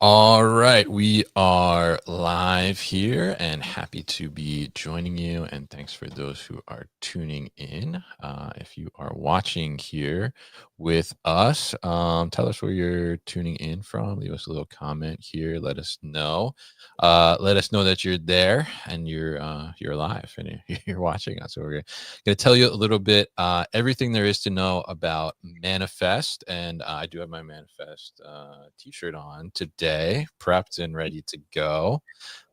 All right, we are live here and happy to be joining you. And thanks for those who are tuning in. If you are watching here with us, tell us where you're tuning in from. Leave us a little comment here. Let us know. Let us know that you're there and you're live and you're watching us. So we're going to tell you a little bit everything there is to know about Manifest. And I do have my Manifest t-shirt on today, prepped and ready to go.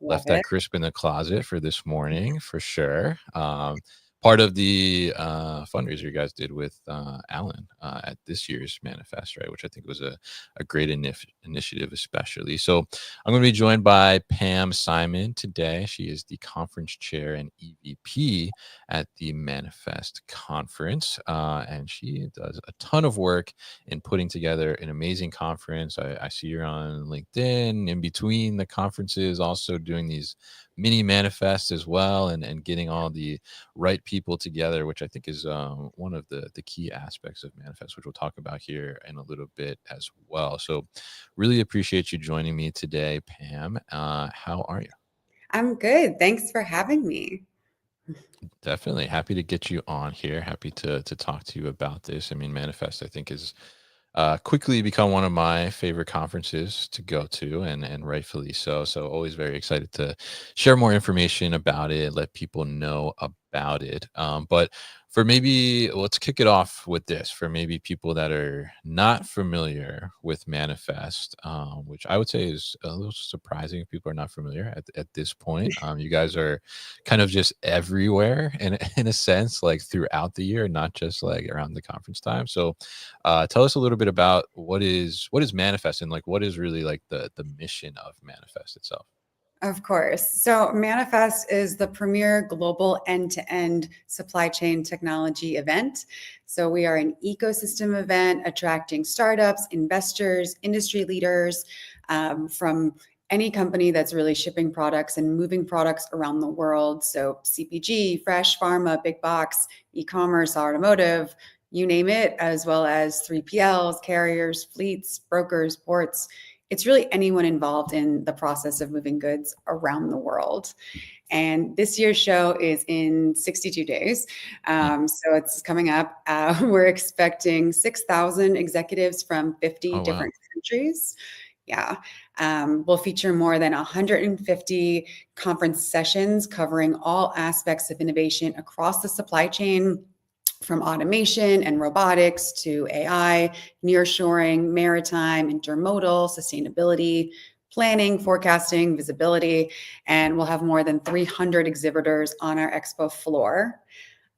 Love Left that it. crisp in the closet for this morning for sure. Part of the fundraiser you guys did with Alan at this year's Manifest, right? Which I think was a great initiative, especially. So I'm going to be joined by Pam Simon today. She is the conference chair and EVP at the Manifest Conference, and she does a ton of work in putting together an amazing conference. I see her on LinkedIn in between the conferences, also doing these mini manifests as well, and getting all the right people together, which I think is one of the key aspects of manifest, which we'll talk about here in a little bit as well. So really appreciate you joining me today, Pam. How are you? I'm good. Thanks for having me. Definitely happy to get you on here. Happy to talk to you about this. I mean, Manifest, I think, is quickly become one of my favorite conferences to go to, and rightfully so. So always very excited to share more information about it, let people know about it. But for maybe let's kick it off with this for maybe people that are not familiar with Manifest, which I would say is a little surprising if people are not familiar at this point. You guys are kind of just everywhere in a sense, like throughout the year, not just like around the conference time. So tell us a little bit about what is Manifest, and like what is really like the mission of Manifest itself. Of course. So, Manifest is the premier global end to end supply chain technology event. So, we are an ecosystem event attracting startups, investors, industry leaders from any company that's really shipping products and moving products around the world. So, CPG, fresh, pharma, big box, e commerce, automotive, you name it, as well as 3PLs, carriers, fleets, brokers, ports. It's really anyone involved in the process of moving goods around the world. And this year's show is in 62 days. Mm. So it's coming up. We're expecting 6,000 executives from 50 Oh wow. different countries. Yeah. We'll feature more than 150 conference sessions covering all aspects of innovation across the supply chain, from automation and robotics to AI, nearshoring, maritime, intermodal, sustainability, planning, forecasting, visibility, and we'll have more than 300 exhibitors on our expo floor.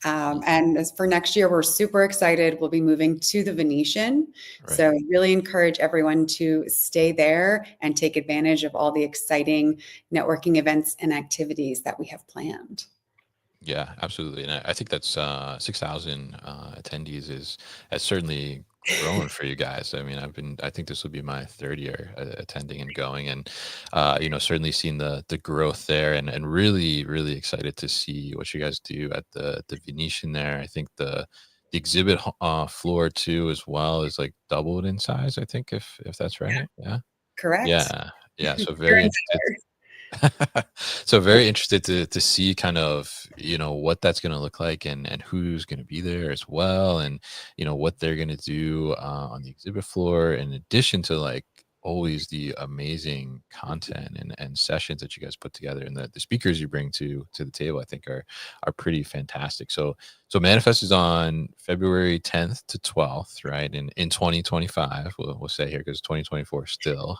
Mm. And as for next year, we're super excited. We'll be moving to the Venetian. Right. So, really encourage everyone to stay there and take advantage of all the exciting networking events and activities that we have planned. Yeah, absolutely. And I think that's 6,000 attendees is has certainly grown for you guys. I mean, I think this will be my third year attending and going, and certainly seen the growth there, and really excited to see what you guys do at the Venetian there. I think the exhibit floor too as well is like doubled in size. I think if that's Yeah, right. Yeah. correct. Yeah. Yeah. So You're very in interested. favor. So very interested to see kind of what that's going to look like, and who's going to be there as well, and what they're going to do on the exhibit floor, in addition to like always the amazing content and sessions that you guys put together, and the speakers you bring to the table. I think are pretty fantastic. So Manifest is on February 10th to 12th, right, in 2025, we'll say here, because 2024 still.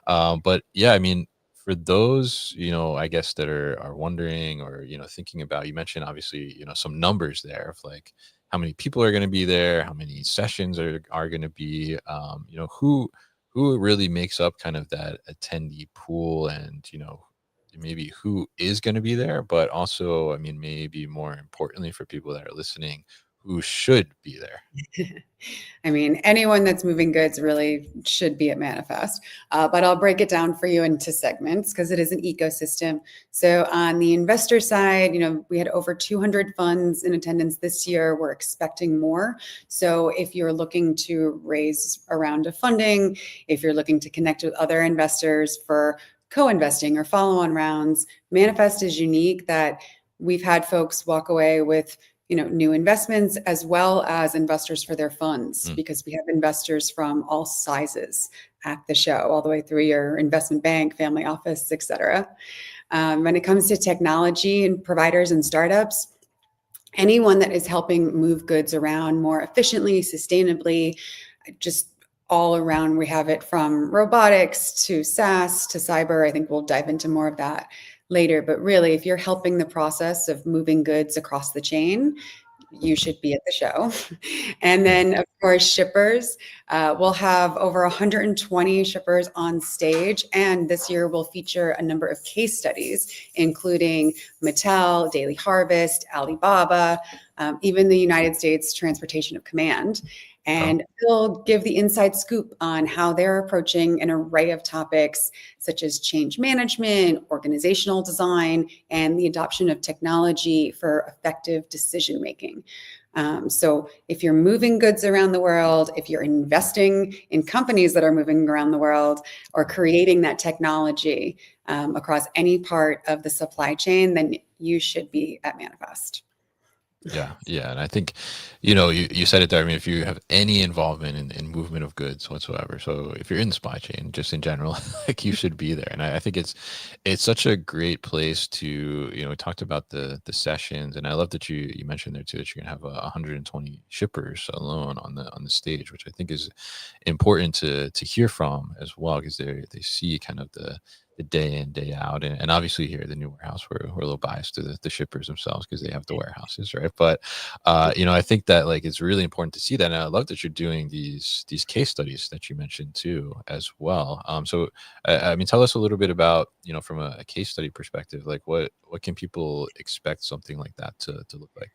But yeah, I mean, for those, I guess that are wondering, or thinking about, you mentioned obviously, some numbers there of like how many people are going to be there, how many sessions are going to be, who really makes up kind of that attendee pool, and maybe who is going to be there, but also, I mean, maybe more importantly for people that are listening, who should be there? I mean, anyone that's moving goods really should be at Manifest. But I'll break it down for you into segments because it is an ecosystem. So on the investor side, we had over 200 funds in attendance this year. We're expecting more. So if you're looking to raise a round of funding, if you're looking to connect with other investors for co-investing or follow-on rounds, Manifest is unique that we've had folks walk away with new investments as well as investors for their funds, Mm, because we have investors from all sizes at the show, all the way through your investment bank, family office, et cetera. When it comes to technology and providers and startups, anyone that is helping move goods around more efficiently, sustainably, just all around, we have it from robotics to SaaS to cyber. I think we'll dive into more of that later. But really, if you're helping the process of moving goods across the chain, you should be at the show. And yeah. then, of course, shippers. We'll have over 120 shippers on stage. And this year, we'll feature a number of case studies, including Mattel, Daily Harvest, Alibaba, even the United States Transportation of Command. Oh, And they'll give the inside scoop on how they're approaching an array of topics such as change management, organizational design, and the adoption of technology for effective decision making. So if you're moving goods around the world, if you're investing in companies that are moving around the world, or creating that technology across any part of the supply chain, then you should be at Manifest. yeah, yeah. And I think, you said it there. I mean, if you have any involvement in movement of goods whatsoever, so if you're in the supply chain, just in general, like you should be there. And I think it's such a great place to, we talked about the sessions, and I love that you mentioned there too that you're gonna have 120 shippers alone on the stage, which I think is important to hear from as well, because they see kind of the day in day out, and obviously here at the new warehouse we're a little biased to the shippers themselves because they have the warehouses, right? But I think that like it's really important to see that, and I love that you're doing these case studies that you mentioned too as well. So I mean, tell us a little bit about, from a case study perspective, like what can people expect something like that to look like?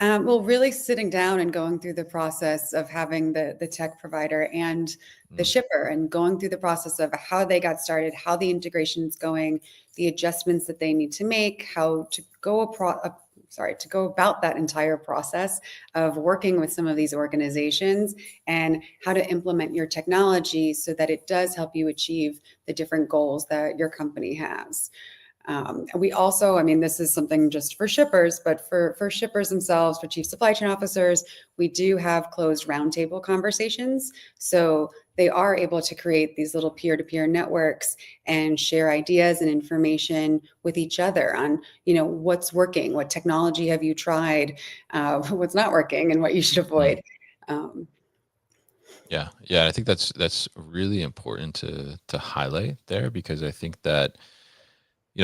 Well, really sitting down and going through the process of having the tech provider and the Mm, shipper, and going through the process of how they got started, how the integration is going, the adjustments that they need to make, how to to go about that entire process of working with some of these organizations, and how to implement your technology so that it does help you achieve the different goals that your company has. We also, I mean, this is something just for shippers, but for shippers themselves, for chief supply chain officers, we do have closed roundtable conversations. So they are able to create these little peer-to-peer networks and share ideas and information with each other on, what's working, what technology have you tried, what's not working, and what you should mm. avoid. Um, Yeah, yeah, I think that's really important to highlight there, because I think that,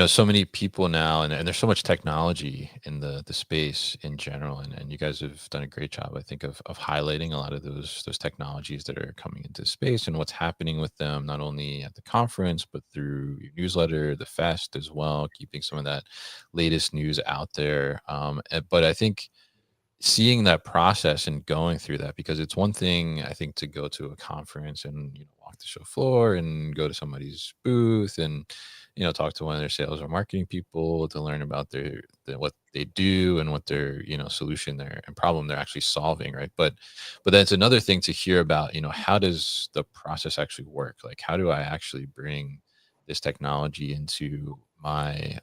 so many people now, and there's so much technology in the space in general, and you guys have done a great job, I think, of highlighting a lot of those technologies that are coming into space and what's happening with them, not only at the conference but through your newsletter, the fest as well, keeping some of that latest news out there. But I think seeing that process and going through that, because it's one thing, I think, to go to a conference and walk the show floor and go to somebody's booth and talk to one of their sales or marketing people to learn about what they do and what their solution there and problem they're actually solving, right? But that's another thing to hear about, how does the process actually work? Like, how do I actually bring this technology into my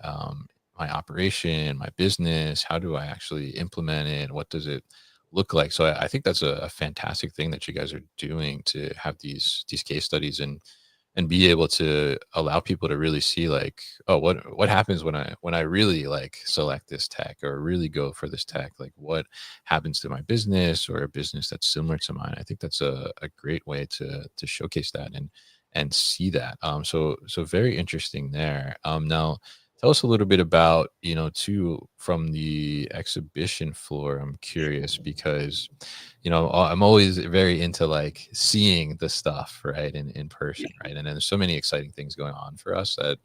operation, my business? How do I actually implement it? What does it look like? So I think that's a fantastic thing that you guys are doing, to have these case studies and be able to allow people to really see, like, oh, what happens when I really like select this tech or really go for this tech? Like, what happens to my business or a business that's similar to mine? I think that's a great way to showcase that and see that. So very interesting there. Now tell us a little bit about, too, from the exhibition floor. I'm curious because, I'm always very into like seeing the stuff, right, in person, right? And then there's so many exciting things going on for us that,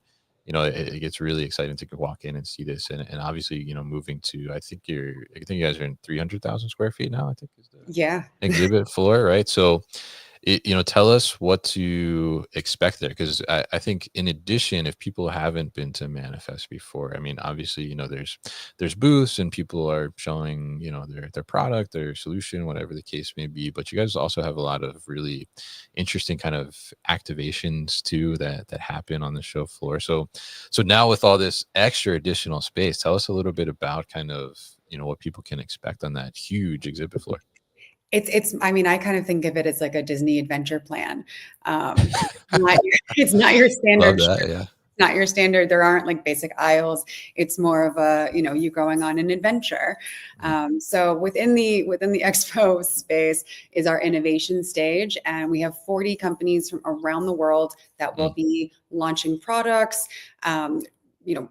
it gets really exciting to walk in and see this. And obviously, moving to, I think you guys are in 300,000 square feet now, I think is the Yeah. exhibit floor, right? So, tell us what to expect there, because I think, in addition, if people haven't been to Manifest before, I mean, obviously, there's booths and people are showing, their product, their solution, whatever the case may be. But you guys also have a lot of really interesting kind of activations too that happen on the show floor. So now, with all this extra additional space, tell us a little bit about kind of, what people can expect on that huge exhibit floor. It's I mean, I kind of think of it as like a Disney adventure plan. Not it's not your Love standard that. Yeah. not your standard. There aren't like basic aisles. It's more of a, you going on an adventure. Mhm. So within the expo space is our innovation stage, and we have 40 companies from around the world that will Mm. be launching products.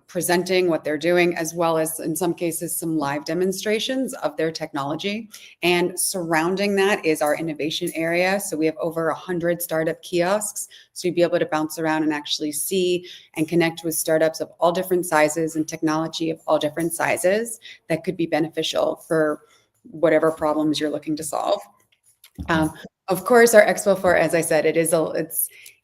Presenting what they're doing, as well as in some cases some live demonstrations of their technology. And surrounding that is our innovation area. So we have over 100 startup kiosks. So you'd be able to bounce around and actually see and connect with startups of all different sizes and technology of all different sizes that could be beneficial for whatever problems you're looking to solve. Mm. Um, of course, our expo floor, as I said,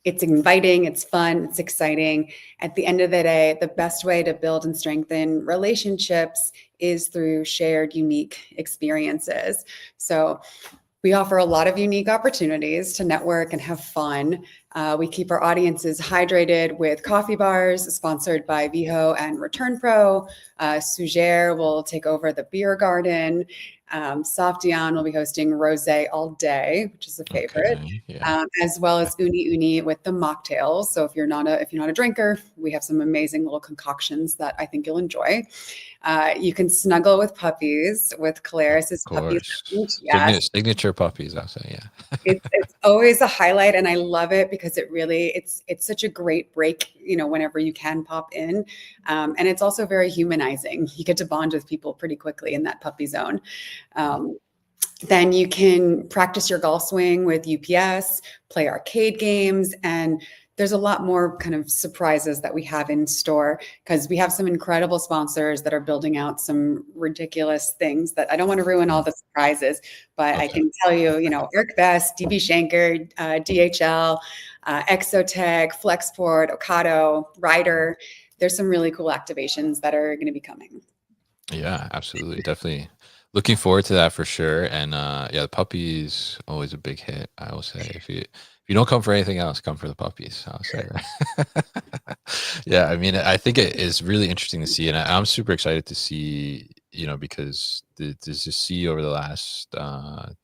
it's inviting, it's fun, it's exciting. At the end of the day, the best way to build and strengthen relationships is through shared, unique experiences. So we offer a lot of unique opportunities to network and have fun. We keep our audiences hydrated with coffee bars sponsored by Viho and Return Pro. Suger will take over the beer garden. Softian will be hosting rosé all day, which is a favorite, Okay. Yeah. as well as Uni Uni with the mocktails. So if you're not a drinker, we have some amazing little concoctions that I think you'll enjoy. You can snuggle with puppies with Claris's Puppy Course. Lounge. Yes, Signature puppies, I'll say, yeah. it's always a highlight, and I love it because it's such a great break, whenever you can pop in. And it's also very humanizing. You get to bond with people pretty quickly in that puppy zone. Mhm. Um, then you can practice your golf swing with UPS, play arcade games, and there's a lot more kind of surprises that we have in store because we have some incredible sponsors that are building out some ridiculous things that I don't want to ruin all Mm. the surprises, but I Okay. can tell you, ArcBest, DB Schenker, DHL, Exotech, Flexport, Ocado, Ryder. There's some really cool activations that are going to be coming. Yeah, absolutely. Definitely looking forward to that for sure. And yeah, the puppies always a big hit, I will say. If you don't come for anything else, come for the puppies, I'll say. Yeah, I mean, I think it is really interesting to see, and I'm super excited to see, because to just see over the last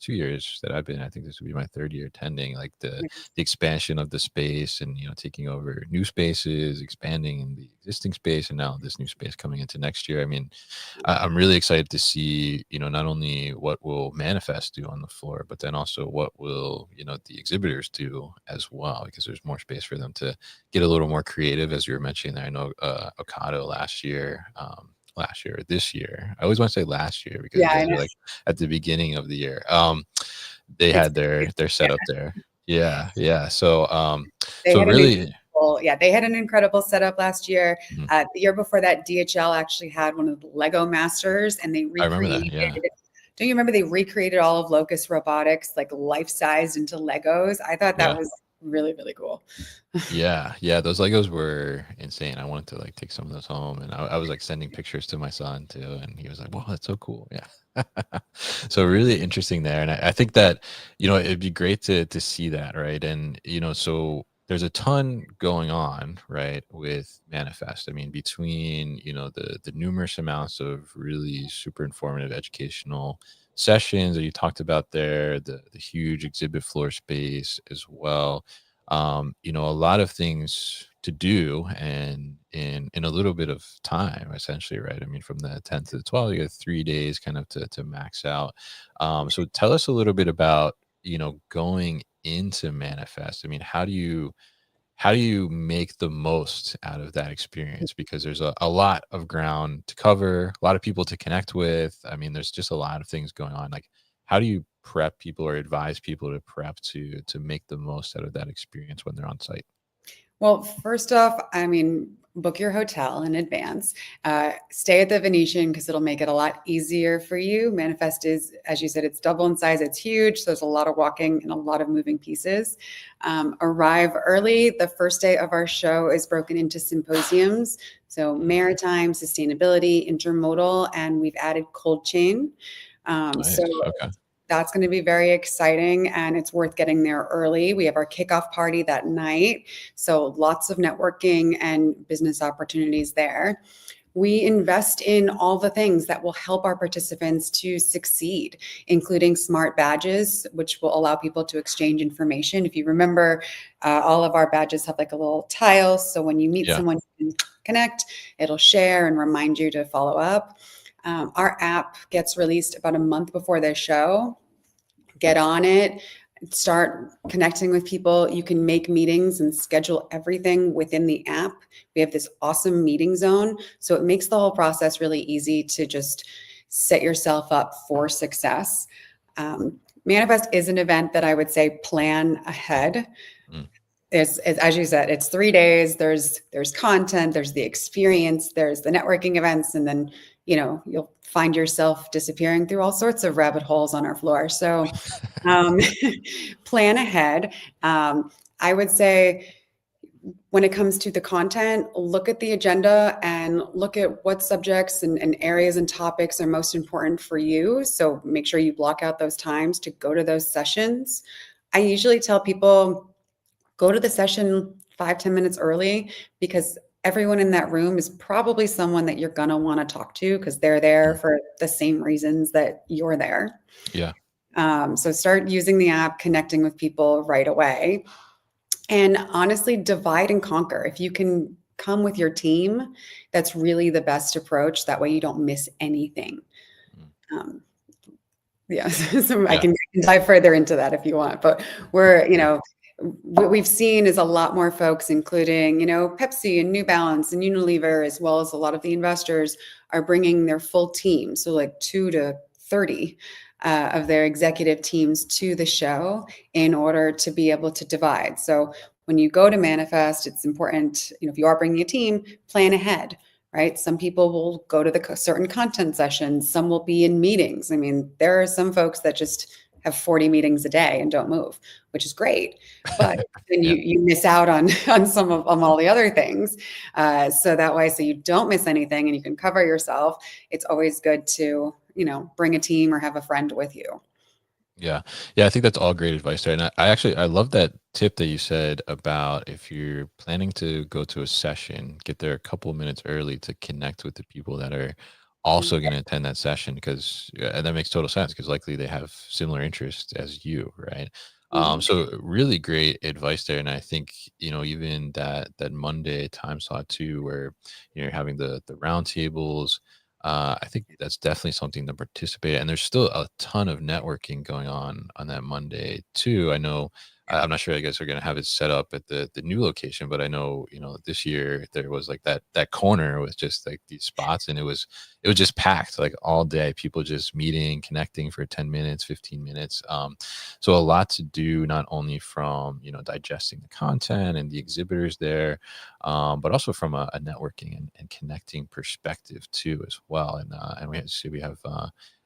2 years that I've been, I think this will be my third year attending, like the expansion of the space, and taking over new spaces, expanding in the existing space, and now this new space coming into next year. I mean, I'm really excited to see, not only what will Manifest do on the floor, but then also what will, the exhibitors do as well, because there's more space for them to get a little more creative, as you were mentioning there. I know Ocado this year. I always want to say last year because Yeah, you I guys know. are like at the beginning of the year. They It's had their yeah. setup there. Yeah, yeah. So They had an really. incredible, yeah, they had an incredible setup last year. Mhm. The year before that, DHL actually had one of the Lego Masters, and they I remember that. recreated. Yeah, Don't you remember they recreated all of Locust Robotics, like life sized into Legos? I thought that yeah. was really, really cool. Yeah, yeah, those Legos were insane. I wanted to like take some of those home, and I was like sending pictures to my son too, and he was like, "Wow, that's so cool!" Yeah, so really interesting there, and I think that it'd be great to see that, right? And so there's a ton going on, right, with Manifest. I mean, between the numerous amounts of really super informative educational sessions that you talked about there, the huge exhibit floor space as well, a lot of things to do and in a little bit of time, essentially, right? I mean, from the 10th to the 12th, you got 3 days kind of to max out. So tell us a little bit about, going into Manifest. I mean, how do you make the most out of that experience? Because there's a lot of ground to cover, a lot of people to connect with. I mean, there's just a lot of things going on. Like, how do you prep people or advise people to prep to make the most out of that experience when they're on site? Well, first off, I mean, book your hotel in advance. Stay at the Venetian because it'll make it a lot easier for you. Manifest is, as you said, it's double in size, it's huge. So there's a lot of walking and a lot of moving pieces. Arrive early. The first day of our show is broken into symposiums. So Mm, maritime, sustainability, intermodal, and we've added cold chain. So nice. Okay. that's going to be very exciting and it's worth getting there early. We have our kickoff party that night. So lots of networking and business opportunities there. We invest in all the things that will help our participants to succeed, including smart badges, which will allow people to exchange information. If you remember, all of our badges have like a little tile. So when you meet Yeah. someone, you can connect, it'll share and remind you to follow up. Our app gets released about a month before their show. Get on it, start connecting with people. You can make meetings and schedule everything within the app. We have this awesome meeting zone. So it makes the whole process really easy to just set yourself up for success. Manifest is an event that I would say plan ahead. Mm. It's as you said, it's 3 days. There's content, there's the experience, there's the networking events, and then you'll find yourself disappearing through all sorts of rabbit holes on our floor. So um, plan ahead. I would say when it comes to the content, look at the agenda and look at what subjects and areas and topics are most important for you. So make sure you block out those times to go to those sessions. I usually tell people go to the session 5-10 minutes early because everyone in that room is probably someone that you're going to want to talk to because they're there Mm. for the same reasons that you're there. Yeah. So start using the app, connecting with people right away. And honestly, divide and conquer. If you can come with your team, that's really the best approach. That way you don't miss anything. Mm. Um, yeah, so I Yeah. can dive further into that if you want, but we're, Yeah. what we've seen is a lot more folks, including, Pepsi and New Balance and Unilever, as well as a lot of the investors are bringing their full team. So like 2 to 30 of their executive teams to the show in order to be able to divide. So when you go to Manifest, it's important, if you are bringing a team, plan ahead, right? Some people will go to the certain content sessions. Some will be in meetings. I mean, there are some folks that just have 40 meetings a day and don't move, which is great. But then Yeah. you miss out on on some of all the other things. So that way, so you don't miss anything and you can cover yourself. It's always good to bring a team or have a friend with you. Yeah. Yeah, I think that's all great advice there. And I actually I love that tip that you said about if you're planning to go to a session, get there a couple of minutes early to connect with the people that are also going to attend that session because and that makes total sense because likely they have similar interests as you, right? Mhm. So really great advice there. And I think, even that Monday time slot too, where you're having the roundtables, I think that's definitely something to participate in, and there's still a ton of networking going on that Monday too. I know I'm not sure I guess they're gonna have it set up at the new location, but I know, this year there was like that corner with just like these spots and it was just packed like all day, people just meeting, connecting for 10 minutes, 15 minutes. So a lot to do not only from, digesting the content and the exhibitors there, but also from a networking and connecting perspective too as well. And we have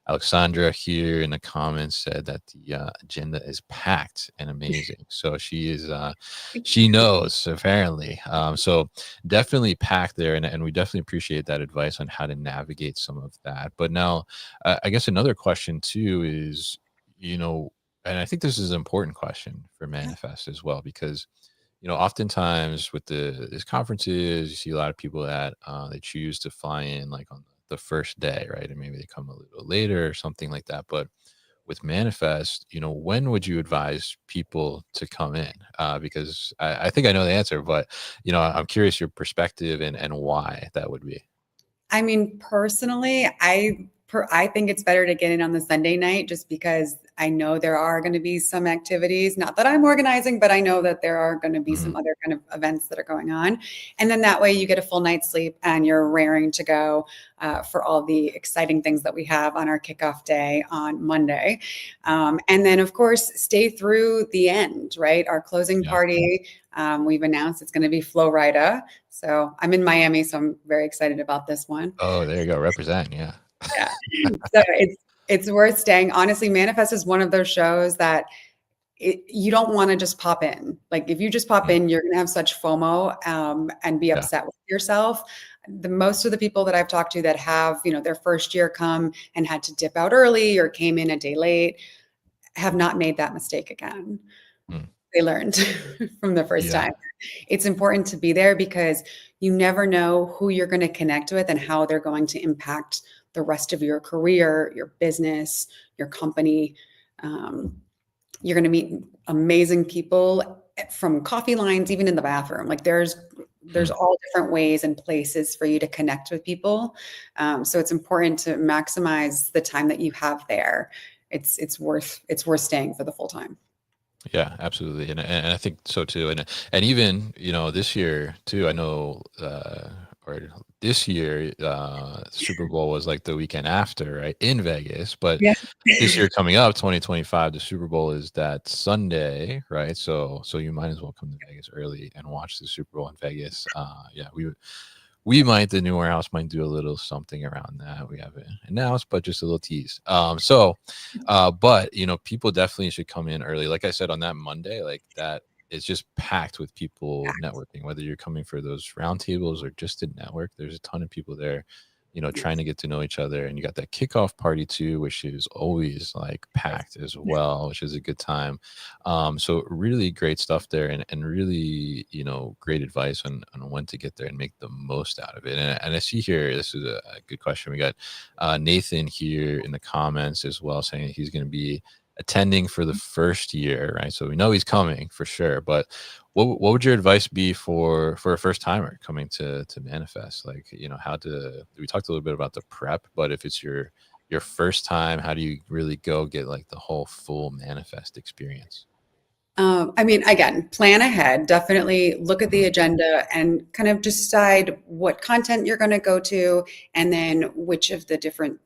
Alexandra here in the comments said that the agenda is packed and amazing. So she knows apparently. So definitely packed there, and we definitely appreciate that advice on how to navigate some of that. But now, I guess another question too is, you know, and I think this is an important question for Manifest as well because oftentimes with these conferences, you see a lot of people that they choose to fly in like on the first day, right? And maybe they come a little later or something like that. But with Manifest, when would you advise people to come in? Because I think I know the answer, but I'm curious your perspective and why that would be. I mean, personally, I I think it's better to get in on the Sunday night just because I know there are going to be some activities, not that I'm organizing, but I know that there are going to be Mhm. some other kind of events that are going on. And then that way you get a full night's sleep and you're raring to go for all the exciting things that we have on our kickoff day on Monday. And then, of course, stay through the end, right? Our closing Yeah. party, we've announced it's going to be Florida. So I'm in Miami, so I'm very excited about this one. Oh, there you go. Represent. Yeah. Yeah. So it's worth staying. Honestly, Manifest is one of those shows that you don't want to just pop in. Like if you just pop Mm. in, you're going to have such FOMO and be Yeah. upset with yourself. The most of the people that I've talked to that have, their first year come and had to dip out early or came in a day late have not made that mistake again. Mm. They learned from the first Yeah. time. It's important to be there because you never know who you're going to connect with and how they're going to impact the rest of your career, your business, your company. Um, you're going to meet amazing people from coffee lines, even in the bathroom. Like there's Mm. all different ways and places for you to connect with people. So it's important to maximize the time that you have there. It's worth staying for the full time. Yeah, absolutely, and I think so too, and even this year too. I know, or this year, Super Bowl was like the weekend after, right, in Vegas. But Yeah. this year coming up, 2025, the Super Bowl is that Sunday, right? So you might as well come to Vegas early and watch the Super Bowl in Vegas. Yeah, we might, the new warehouse might do a little something around that. We haven't announced, but just a little tease. But people definitely should come in early. Like I said, on that Monday, like that is just packed with people networking, whether you're coming for those roundtables or just to network. There's a ton of people there, trying to get to know each other. And you got that kickoff party too, which is always like packed as well, which is a good time. So really great stuff there, and really, great advice on when to get there and make the most out of it. And I see here, this is a good question. We got Nathan here in the comments as well, saying he's going to be attending for the first year, right? So we know he's coming for sure. But what would your advice be for a first timer coming to Manifest? Like, how to, we talked a little bit about the prep, but if it's your first time, how do you really go get like the whole full Manifest experience? I mean, again, plan ahead. Definitely look at the Mhm. agenda and kind of decide what content you're going to go to, and then which of the different,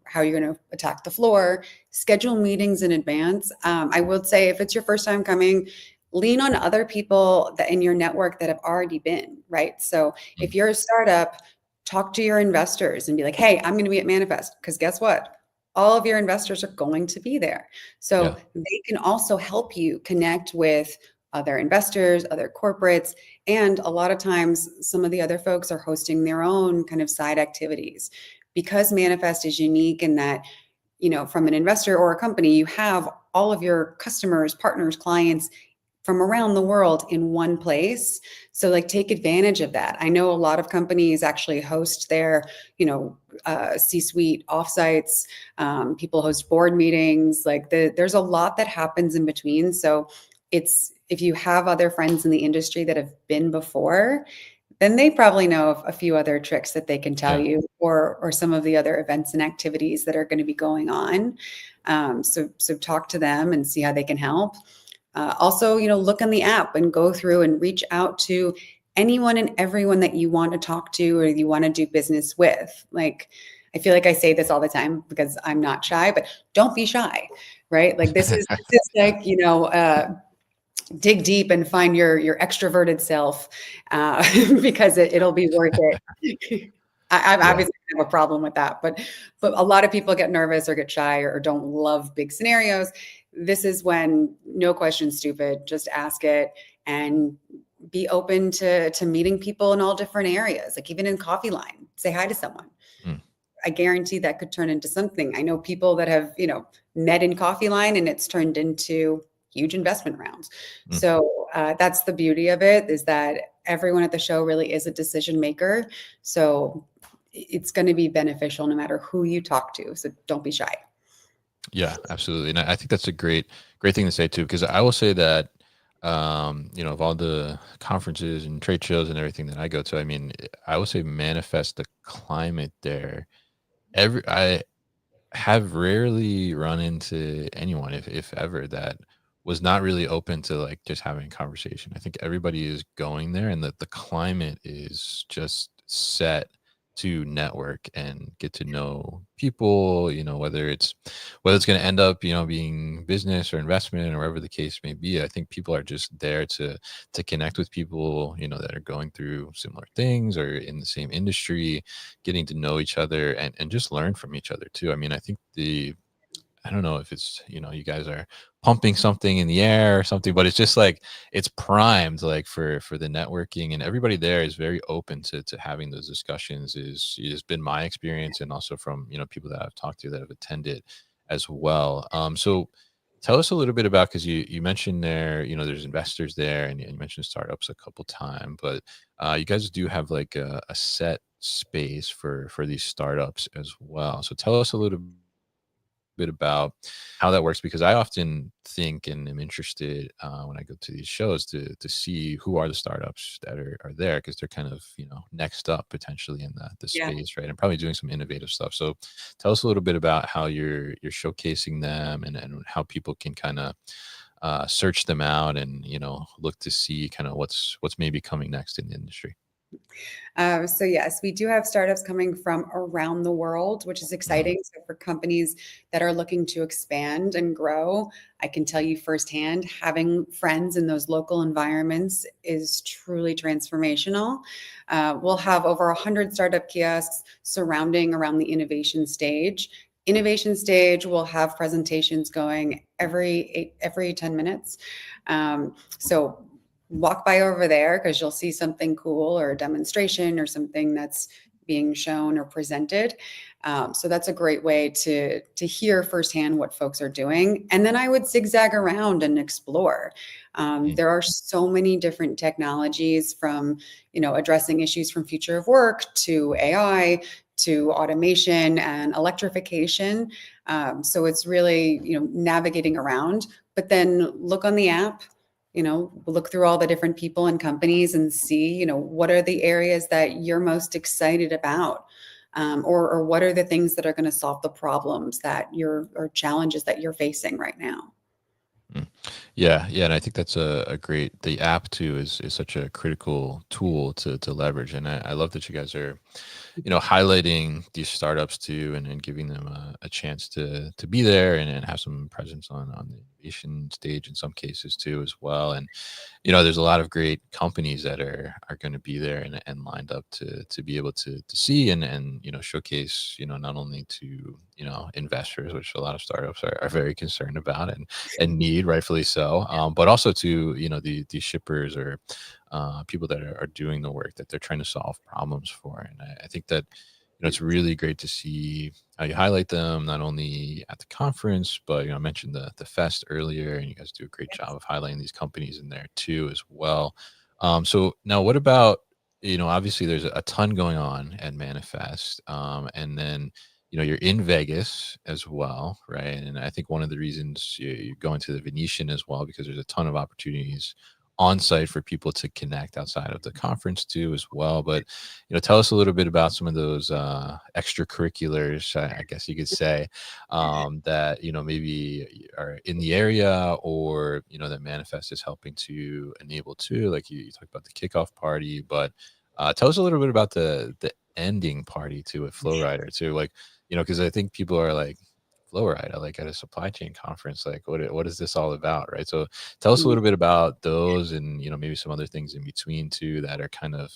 how you're going to attack the floor. Schedule meetings in advance. I would say if it's your first time coming, lean on other people that in your network that have already been, right? So Mm. if you're a startup, talk to your investors and be like, hey, I'm going to be at Manifest because guess what? All of your investors are going to be there. So Yeah. they can also help you connect with other investors, other corporates, and a lot of times some of the other folks are hosting their own kind of side activities. Because Manifest is unique in that, from an investor or a company, you have all of your customers, partners, clients from around the world in one place. So like take advantage of that. I know a lot of companies actually host their, C-suite offsites. People host board meetings. Like there's a lot that happens in between. So it's if you have other friends in the industry that have been before, then they probably know of a few other tricks that they can tell Yeah. you, or some of the other events and activities that are going to be going on. So talk to them and see how they can help. Also, look in the app and go through and reach out to anyone and everyone that you want to talk to or you want to do business with. Like, I feel like I say this all the time because I'm not shy, but don't be shy, right? Like this is like, dig deep and find your extroverted self because it'll be worth it. I Yeah. obviously have a problem with that, but a lot of people get nervous or get shy or don't love big scenarios. This is when no question stupid, just ask it and be open to meeting people in all different areas, like even in coffee line, say hi to someone. Mm. I guarantee that could turn into something. I know people that have, met in coffee line and it's turned into huge investment rounds. Mm. So that's the beauty of it, is that everyone at the show really is a decision maker. So it's going to be beneficial no matter who you talk to. So don't be shy. Yeah, absolutely. And I think that's a great thing to say too, because I will say that, of all the conferences and trade shows and everything that I go to, I mean, I would say Manifest, the climate there, every I have rarely run into anyone, if ever, that was not really open to like just having a conversation. I think everybody is going there, and that the climate is just set to network and get to know people. Whether it's going to end up, being business or investment or whatever the case may be. I think people are just there to connect with people, that are going through similar things or in the same industry, getting to know each other and just learn from each other too. I mean, I think I don't know if it's, you guys are pumping something in the air or something, but it's just like it's primed like for the networking, and everybody there is very open to having those discussions has been my experience, and also from, people that I've talked to that have attended as well. So tell us a little bit about, because you mentioned there, there's investors there, and you mentioned startups a couple times, but you guys do have like a set space for these startups as well. So tell us a little bit about how that works, because I often think and am interested, when I go to these shows, to see who are the startups that are there, because they're kind of, next up potentially in the Yeah. space, right, and probably doing some innovative stuff. So tell us a little bit about how you're showcasing them, and how people can kind of search them out, and look to see kind of what's maybe coming next in the industry. So yes, we do have startups coming from around the world, which is Mhm. exciting. So for companies that are looking to expand and grow, I can tell you firsthand, having friends in those local environments is truly transformational. We'll have over 100 startup kiosks surrounding around the innovation stage. Innovation stage will have presentations going every 10 minutes. So walk by over there because you'll see something cool or a demonstration or something that's being shown or presented. So that's a great way to hear firsthand what folks are doing. And then I would zigzag around and explore. Mm. There are so many different technologies, from addressing issues from future of work to AI to automation and electrification. So it's really navigating around. But then look on the app, look through all the different people and companies and see, what are the areas that you're most excited about, or what are the things that are going to solve the problems or challenges that you're facing right now. Mm. Yeah, yeah, and I think that's a great. The app too is such a critical tool to leverage, and I love that you guys are, highlighting these startups too, and giving them a chance to be there, and have some presence on the innovation stage in some cases too as well. And there's a lot of great companies that are going to be there, and lined up to be able to see, and showcase, not only to, investors, which a lot of startups are very concerned about, and need, rightfully so, but also to, the shippers, or people that are doing the work that they're trying to solve problems for. And I think that, it's really great to see how you highlight them, not only at the conference, but, I mentioned the fest earlier, and you guys do a great job of highlighting these companies in there too as well. So now, what about, obviously there's a ton going on at Manifest, and then, you're in Vegas as well, right? And I think one of the reasons you're going to the Venetian as well, because there's a ton of opportunities on site for people to connect outside of the conference too as well. But, tell us a little bit about some of those extracurriculars, I guess you could say, that, maybe are in the area, or, that Manifest is helping to enable too. Like you talked about the kickoff party, but tell us a little bit about the ending party too with Flowrider too. Like, because I think people are like, Flowrider, like at a supply chain conference, like what is this all about, right? So tell us a little bit about those, and maybe some other things in between too, that are kind of,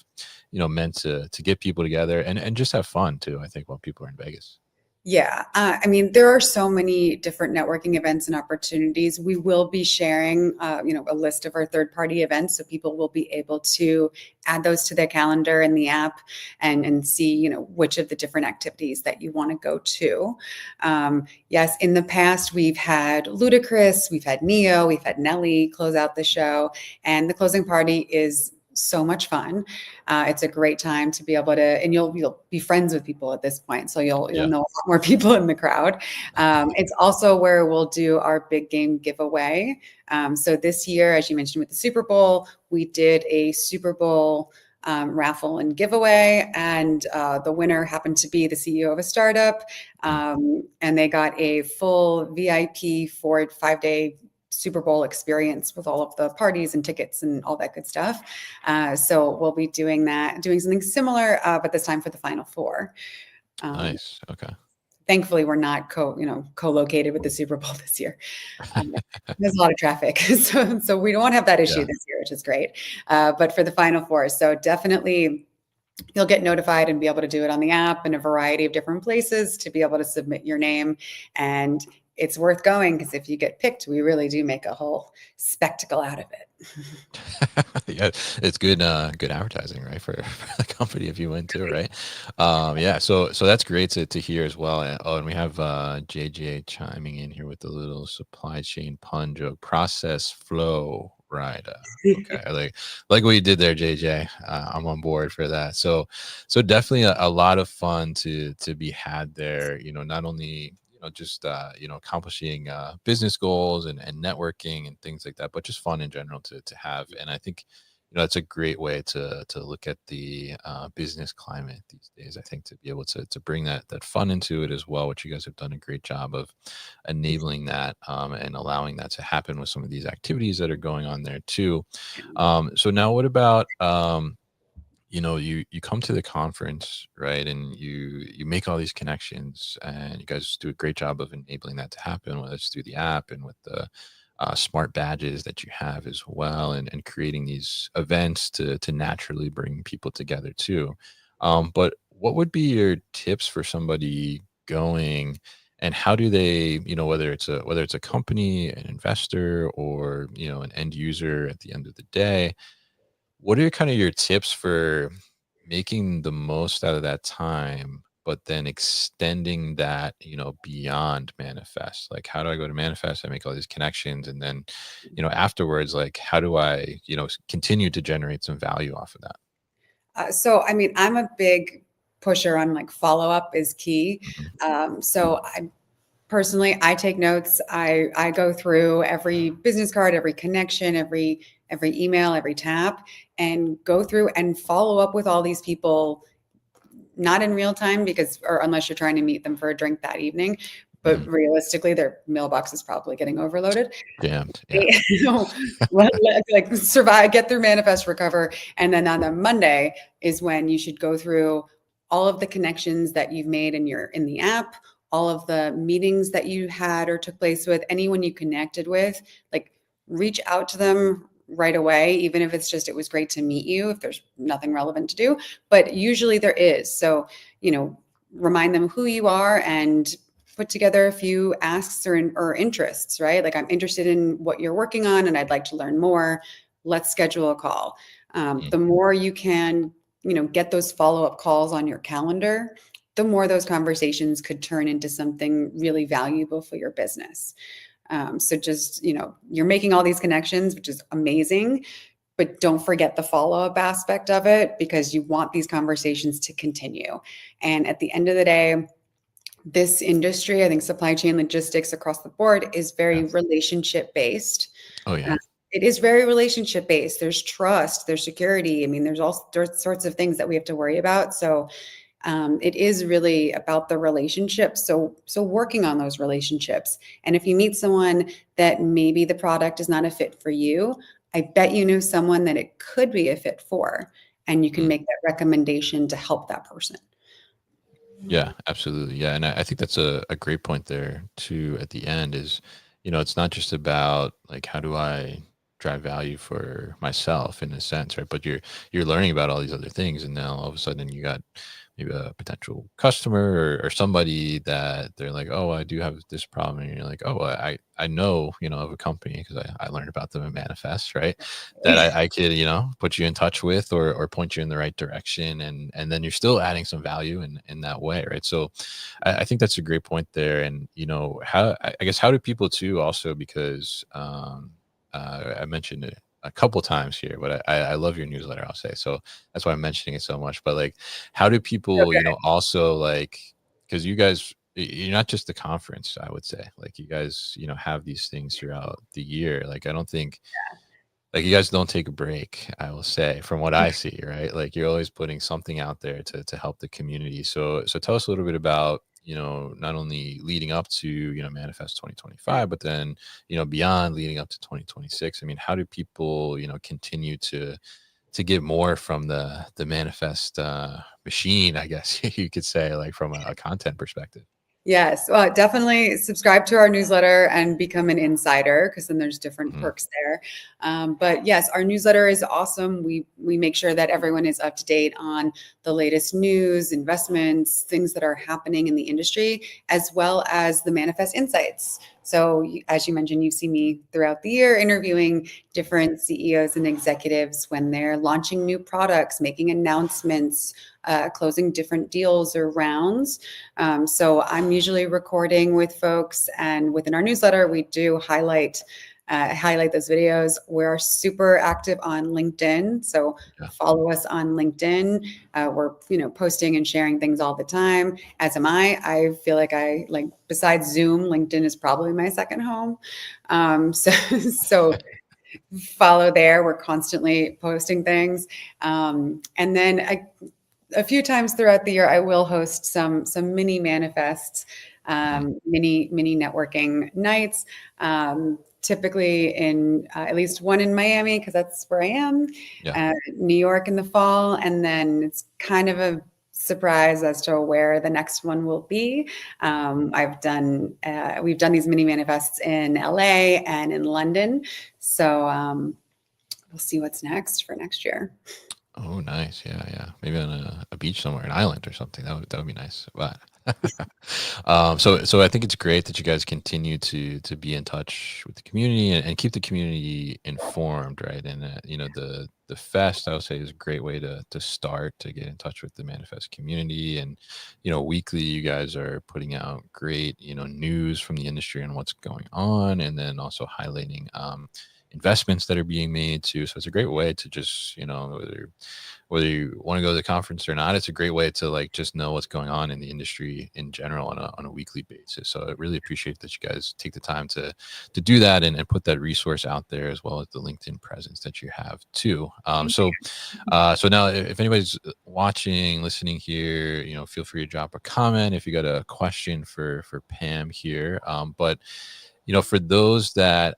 meant to get people together, and just have fun too, I think, while people are in Vegas. Yeah, I mean, there are so many different networking events and opportunities. We will be sharing, a list of our third-party events, so people will be able to add those to their calendar in the app, and see, which of the different activities that you want to go to. Yes, in the past we've had Ludacris, we've had Neo, we've had Nelly close out the show, and the closing party is so much fun. It's a great time to be able to, and you'll be friends with people at this point, so you'll Yeah. know a lot more people in the crowd. It's also where we'll do our big game giveaway. So this year, as you mentioned with the Super Bowl, we did a Super Bowl raffle and giveaway. And the winner happened to be the CEO of a startup. Mm. And they got a full VIP for 5 day Super Bowl experience with all of the parties and tickets and all that good stuff. So we'll be doing that, doing something similar, but this time for the Final Four. Um, Nice. Okay. Thankfully, we're not co-located with the Super Bowl this year. There's a lot of traffic, so we don't have that issue Yeah. this year, which is great. But for the Final Four, so definitely you'll get notified and be able to do it on the app in a variety of different places to be able to submit your name. And it's worth going because if you get picked, we really do make a whole spectacle out of it. Yeah, it's good advertising, right, for the company if you win too, right? Yeah, so that's great to hear as well. Oh, and we have JJ chiming in here with the little supply chain pun joke, process flow, right? Okay, I like what you did there, JJ. I'm on board for that. So definitely a lot of fun to be had there. Not only just accomplishing business goals and networking and things like that, but just fun in general to have. And I think it's a great way to look at the business climate these days. I think to be able to bring that fun into it as well, which you guys have done a great job of enabling that, and allowing that to happen with some of these activities that are going on there too. So now what about you come to the conference, right, and you make all these connections, and you guys do a great job of enabling that to happen, whether it's through the app and with the smart badges that you have as well, and creating these events to naturally bring people together too. But what would be your tips for somebody going, and how do they, whether it's a company, an investor, or an end user at the end of the day, what are kind of your tips for making the most out of that time, but then extending that, beyond manifest? Like, how do I go to manifest? I make all these connections, and then, afterwards, like, how do I, continue to generate some value off of that? So, I mean, I'm a big pusher on like follow up is key. Mhm. So I personally, I take notes. I go through every business card, every connection, every email, every tap, and go through and follow up with all these people, not in real time because, or unless you're trying to meet them for a drink that evening, but Mhm. realistically, their mailbox is probably getting overloaded. Jammed. Yeah. They, like survive, get through manifest, recover, and then on the Monday is when you should go through all of the connections that you've made in the app, all of the meetings that you had or took place with anyone you connected with. Like, reach out to them right away, even if it's just it was great to meet you. If there's nothing relevant to do, but usually there is. So remind them who you are and put together a few asks or interests, right? Like, I'm interested in what you're working on and I'd like to learn more. Let's schedule a call. Mm. The more you can, get those follow-up calls on your calendar, the more those conversations could turn into something really valuable for your business. So just, you're making all these connections, which is amazing, but don't forget the follow-up aspect of it because you want these conversations to continue. And at the end of the day, this industry, I think supply chain logistics across the board is Yeah. very relationship based. Oh Uh, yeah. it is very relationship based. There's trust, there's security. I mean, there's sorts of things that we have to worry about. So it is really about the relationships. So working on those relationships. And if you meet someone that maybe the product is not a fit for you, I bet you know someone that it could be a fit for, and you can Mm. make that recommendation to help that person. Yeah, absolutely. Yeah. And I think that's a great point there too at the end is, it's not just about like how do I drive value for myself in a sense, right? But you're learning about all these other things, and now all of a sudden you got maybe a potential customer or somebody that they're like, oh, I do have this problem. And you're like, oh, I know, of a company because I learned about them in Manifest, right? That I could, put you in touch with or point you in the right direction. And then you're still adding some value in that way, right? So I think that's a great point there. And, how, I guess, how do people too also, because I mentioned it a couple times here, but I love your newsletter, I'll say. So that's why I'm mentioning it so much. But like, how do people, Okay. also like, because you guys, you're not just the conference, I would say. Like, you guys, have these things throughout the year. Like, I don't think like you guys don't take a break, I will say, from what I see, right? Like you're always putting something out there to help the community. So tell us a little bit about, not only leading up to, Manifest 2025, but then, beyond leading up to 2026. I mean, how do people, continue to get more from the Manifest machine, I guess you could say, like from a content perspective? Yes, well, definitely subscribe to our newsletter and become an insider because then there's different Mhm. perks there. But yes, our newsletter is awesome. We make sure that everyone is up to date on the latest news, investments, things that are happening in the industry, as well as the manifest insights. So, as you mentioned, you see me throughout the year interviewing different CEOs and executives when they're launching new products, making announcements, closing different deals or rounds. So I'm usually recording with folks, and within our newsletter, we do highlight those videos. We're super active on LinkedIn, so Yeah. follow us on LinkedIn. We're posting and sharing things all the time. As am I. I feel like besides Zoom, LinkedIn is probably my second home. So follow there. We're constantly posting things, and then a few times throughout the year, I will host some mini manifests, Mhm. mini networking nights. Typically in at least one in Miami because that's where I am, Yeah. New York in the fall, and then it's kind of a surprise as to where the next one will be. We've done these mini manifests in LA and in London, so we'll see what's next for next year. Oh, nice. Yeah, yeah. Maybe on a beach somewhere, an island or something. That would be nice. But so I think it's great that you guys continue to be in touch with the community and keep the community informed, right? And the fest, I would say, is a great way to start to get in touch with the Manifest community. And weekly, you guys are putting out great news from the industry and what's going on, and then also highlighting investments that are being made too. So it's a great way to just, whether you want to go to the conference or not, it's a great way to like just know what's going on in the industry in general on a weekly basis. So I really appreciate that you guys take the time to do that and put that resource out there, as well as the LinkedIn presence that you have too. So now if anybody's watching, listening here, feel free to drop a comment if you got a question for Pam here. But for those that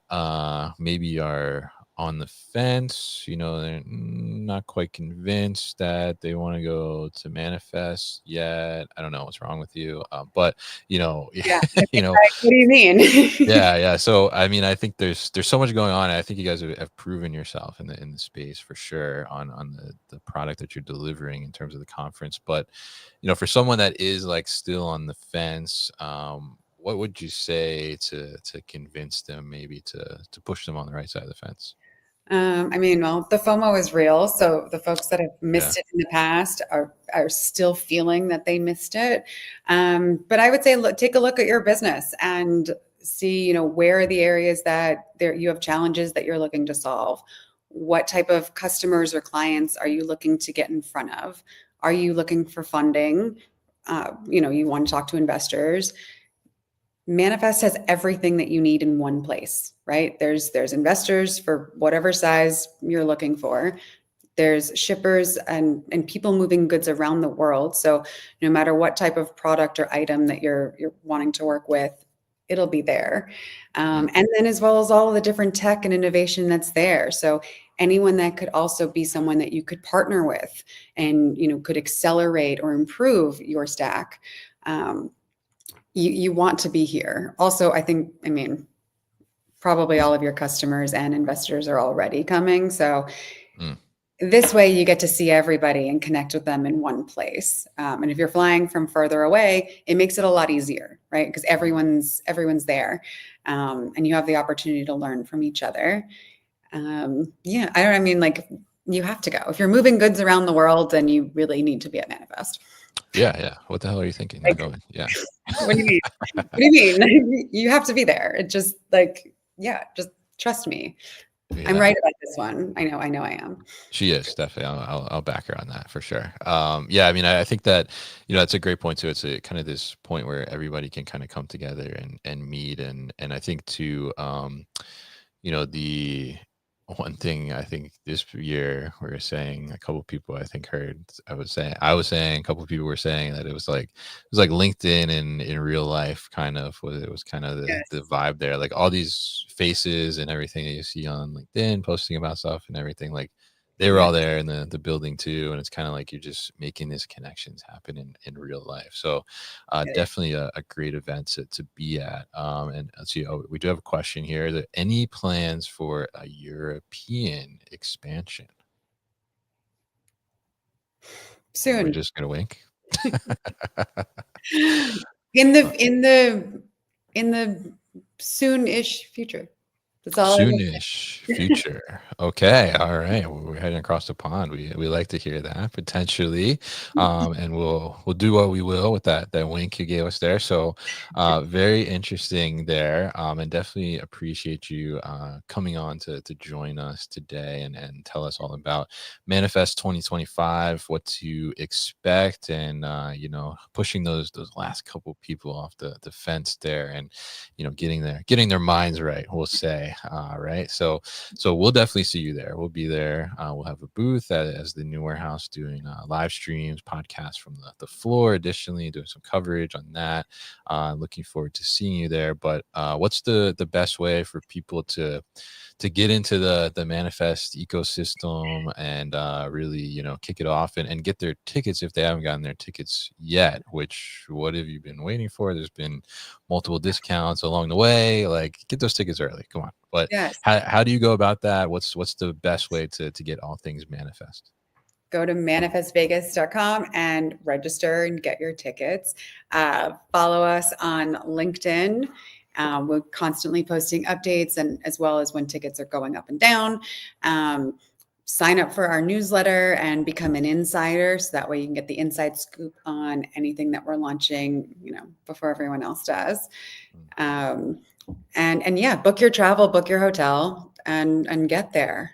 maybe are on the fence, they're not quite convinced that they want to go to Manifest yet. I don't know what's wrong with you, but Yeah. you know, What do you mean? yeah, yeah. So I mean, I think there's so much going on. I think you guys have proven yourself in the space for sure on the product that you're delivering in terms of the conference. But for someone that is like still on the fence, what would you say to convince them, maybe to push them on the right side of the fence? I mean, well, the FOMO is real. So the folks that have Yeah. missed it in the past are still feeling that they missed it. But I would say, look, take a look at your business and see, where are the areas that there you have challenges that you're looking to solve. What type of customers or clients are you looking to get in front of? Are you looking for funding? You want to talk to investors. Manifest has everything that you need in one place, right? There's investors for whatever size you're looking for. There's shippers and people moving goods around the world. So no matter what type of product or item that you're wanting to work with, it'll be there. Mm, And then as well as all of the different tech and innovation that's there. So anyone that could also be someone that you could partner with and could accelerate or improve your stack. Um, you want to be here. Also, I mean, probably all of your customers and investors are already coming. So mm, this way you get to see everybody and connect with them in one place. And if you're flying from further away, it makes it a lot easier, right? Because everyone's there, and you have the opportunity to learn from each other. Yeah, I mean, like you have to go. If you're moving goods around the world, then you really need to be at Manifest. yeah, yeah. What the hell are you thinking? Not Like, going. Yeah. what do you mean? What do you mean? You have to be there. It just like, yeah, just trust me. I'm Yeah. right about this one. I know I am. She is definitely. I'll back her on that for sure. Yeah, I mean, I think that that's a great point too. It's a kind of this point where everybody can kind of come together and meet, and I think too, the one thing I think this year we were saying, a couple people I think heard, I was saying a couple people were saying that it was like LinkedIn in real life, kind of. Was kind of the Yes, vibe there, like all these faces and everything that you see on LinkedIn posting about stuff and everything, like they were all yes, there in the building too, and it's kind of like you're just making these connections happen in real life. So it is. definitely a great event to be at. And let's see, oh, we do have a question here. Are there any plans for a European expansion? And we're Soon. just gonna wink. In the Uh, in the in the soon-ish future. That's all I will Soonish future. Okay. All right. Well, we're heading across the pond. We like to hear that potentially, and we'll do what we will with that wink you gave us there. So, very interesting there, and definitely appreciate you coming on to join us today and tell us all about Manifest 2025, what to expect, and pushing those last couple people off the fence there, and getting their minds right, we'll say. Right, so we'll definitely see you there. We'll be there. We'll have a booth as the new warehouse, doing live streams, podcasts from the floor, additionally doing some coverage on that. Looking forward to seeing you there. But what's the best way for people to get into the manifest ecosystem and really kick it off and get their tickets if they haven't gotten their tickets yet? Which, what have you been waiting for? There's been multiple discounts along the way. Like, get those tickets early, come on. But Yes. how do you go about that? What's the best way to get all things manifest? Go to manifestvegas.com and register and get your tickets. Follow us on LinkedIn. We're constantly posting updates and as well as when tickets are going up and down. Sign up for our newsletter and become an insider so that way you can get the inside scoop on anything that we're launching, before everyone else does. Mm. Um, and yeah, book your travel, book your hotel, and get there.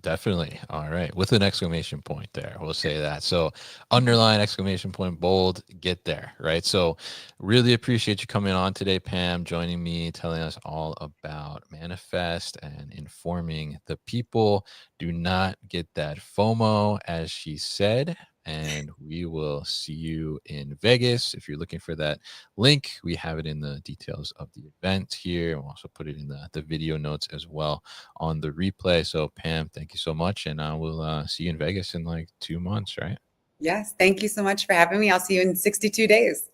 Definitely. All right. With an exclamation point there. We'll say that. So underline, exclamation point, bold, get there. Right. So really appreciate you coming on today, Pam, joining me, telling us all about Manifest and informing the people. Do not get that FOMO, as she said. And we will see you in Vegas. If you're looking for that link, we have it in the details of the event here. We'll also put it in the video notes as well on the replay. So, Pam, thank you so much. And I will see you in Vegas in like 2 months, right? Yes, thank you so much for having me. I'll see you in 62 days.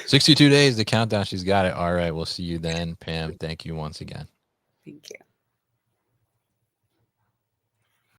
62 days, the countdown. She's got it. All right. We'll see you then, Pam. Thank you once again. Thank you.